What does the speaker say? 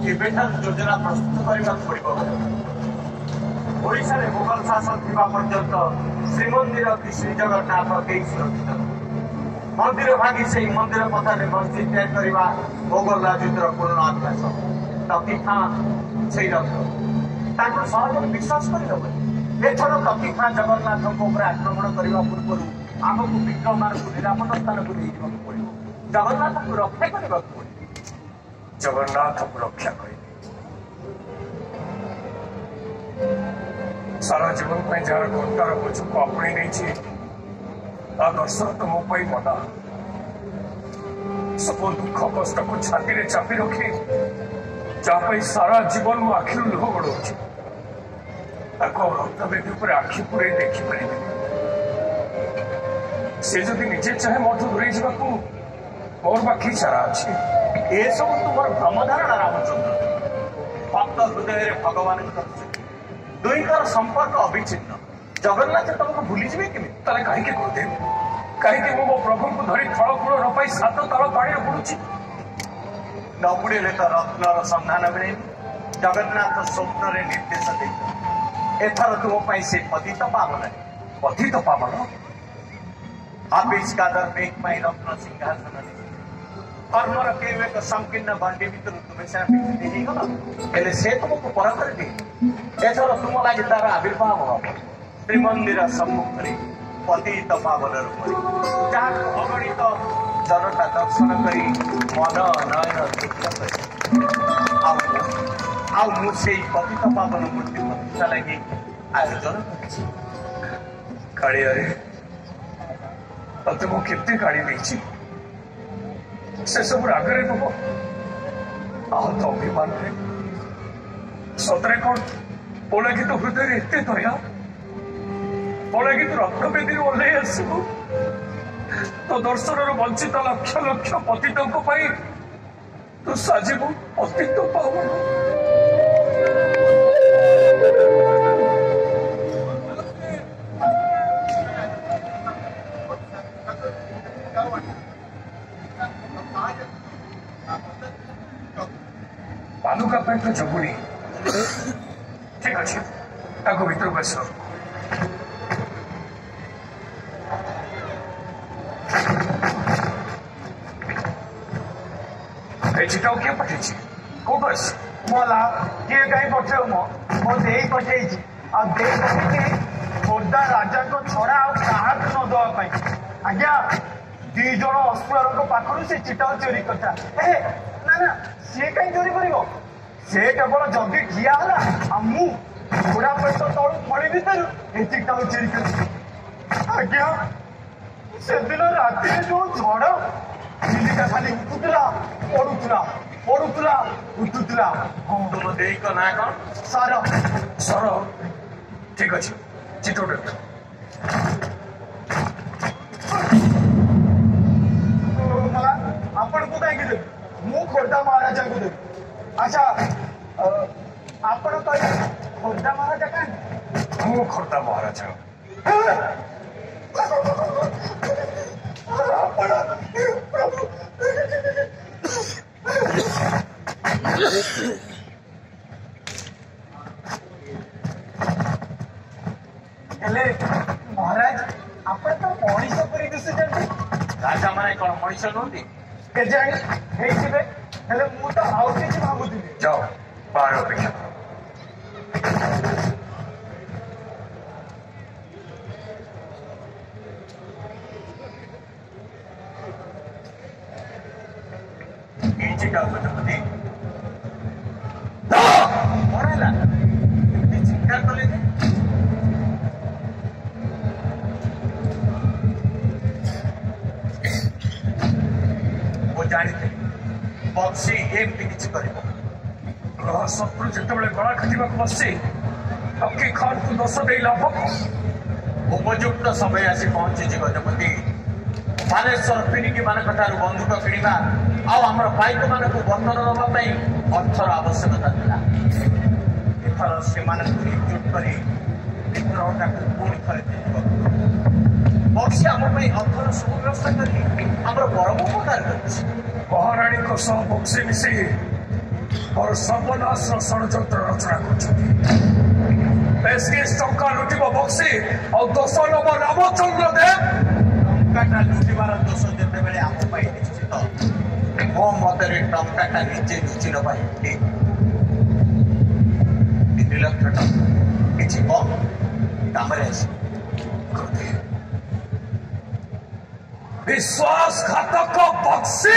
एबेठार योजना प्रस्तुत करने पड़ो। ओडिशा रे मुगल शासन थिबा पर्यंत श्रीमंदिर की श्री जगन्नाथ कई सुरक्षित मंदिर भांगी से मंदिर पथार मस्जिद तैयार करने मोगल राजनीतिर पूर्ण अभ्यास तकी खां से सहज विश्वास कर एथर तकी खां जगन्नाथ आक्रमण करने पूर्व आमको विक्रम को निरापद स्थान को नहीं पड़ो। जगन्नाथ को रक्षा करने पड़ो। जगन्नाथ को रक्षा कर सारा जीवन पर जार घंटार बोझ को आपणे नहीं दर्शन तो मोपाई मना सब दुख कष्ट को छाती रे चापी रखी जहाँ सारा जीवन मो आखिर लुह गड़ाऊँ रक्तवेदी पर आखि पूरे देखिपारे से जदि निजे चाहे मठ दूरे जावाक मोर बाकी सारा अच्छी ये सब तुम भ्रमधारणा रामचंद्र भक्त हृदय भगवान दुईकर संपर्क अविच्छिन्न जगन्नाथ तुमको भूली जी केमी कहीं कहते कहीं मो प्रभु को धरी थल कूल न पाई सात तल पानी बुड़ुची न बुड़े तो रत्नर संधान मिले जगन्नाथ स्वप्न निर्देश दे एथर तुम से पतित पावन आविष्कार मेघ रत्न सिंहासन कर्मर केव एक संकीर्ण बांडी भर तुम्हें से से तुमको पर कर दिए एथर तुम लगे तार आविर्भाव हम श्रीमंदिर सम्मुख पतित पावन रूप जहाँ अगणित जनता दर्शन कर मन नयन मुझे पतित पावन मूर्ति प्रतिष्ठा लगी आयोजन कर तब केते गाड़ी नहीं से सब रागरे नब आहत अभिमान सतरे कौन पलगी तो हृदय एत दया पलगी तो रक्तवेदी ओह्ल आसबू तो दर्शन वंचित लक्ष लक्ष पतित तू साजिबू पतित पावन बालुका पे तो जगुनी ठीक अच्छे भीतर बस चिटा किए पठे कौट बस मला किए कहीं पठे मो दे पठे खोर्धा राजा को छड़ा न दवाई आज्ञा दी जन अस्पुर पाखर से चिटा चोरी करता ना ना सी कहीं चोरी कर से केवल जगी ठिया है घोड़ा पेट तलू फड़ी भर ये चिटा चोरी कर आज्ञा से दिन राति जो झड़ चिलिका खाली उठुला पड़ुला उठुला तुम दे ना कौन सर सर ठीक अच्छे चिटोट आपण को कहीं देवी मु खोर्धा महाराजा को देवी अच्छा आपण कह खोर्धा महाराजा कहीं मु खोर्धा महाराजा महाराज आप तो मनीष पर दिशुचंदी राजा माने कौन मनीष नुहति केजाणी मु तो आउ कि भावुली जाओ बाहर अपेक्षा चिटा गजपति पढ़ेला चिंता कले जानी बक्सी एमती किसी कर शत्रु जिते गला खाटा बसছে अक्की खान को दोष दे लाभ उपयुक्त समय आसी पहुंची गजपति बालेश्वर फिनिकी मान बंधुक किणवा आम पाइक मान बंधन नापी अर्थर आवश्यकता था एथर से एकजुट कर विद्रोहटा पुणी थे बक्सी आम अर्थर सुव्यवस्था कर परम उपकार कर महाराणी बक्सी मिसे ମୋର ସର୍ବନାଶର ଷଡ଼ଯନ୍ତ୍ର ରଚନା କରୁଛନ୍ତି। ବେଶକିସ୍ ଟଙ୍କା ଲୁଟିବ ବକ୍ସି ଆଉ ଦୋଷ ନବ ରାମଚନ୍ଦ୍ର ଦେବ। ଟଙ୍କାଟା ଲୁଟିବାର ଦୋଷ ଯେତେବେଳେ ଆମ ପାଇଁ ନିଶ୍ଚିତ, ମୋ ମତରେ ଟଙ୍କାଟା ନିଜେ ଲୁଚି ନେବା ଠିକ୍। 3 ଲକ୍ଷ ଟଙ୍କା କିଛି କମ୍ କାମରେ ଆସିବ। विश्वासघातक बक्सी।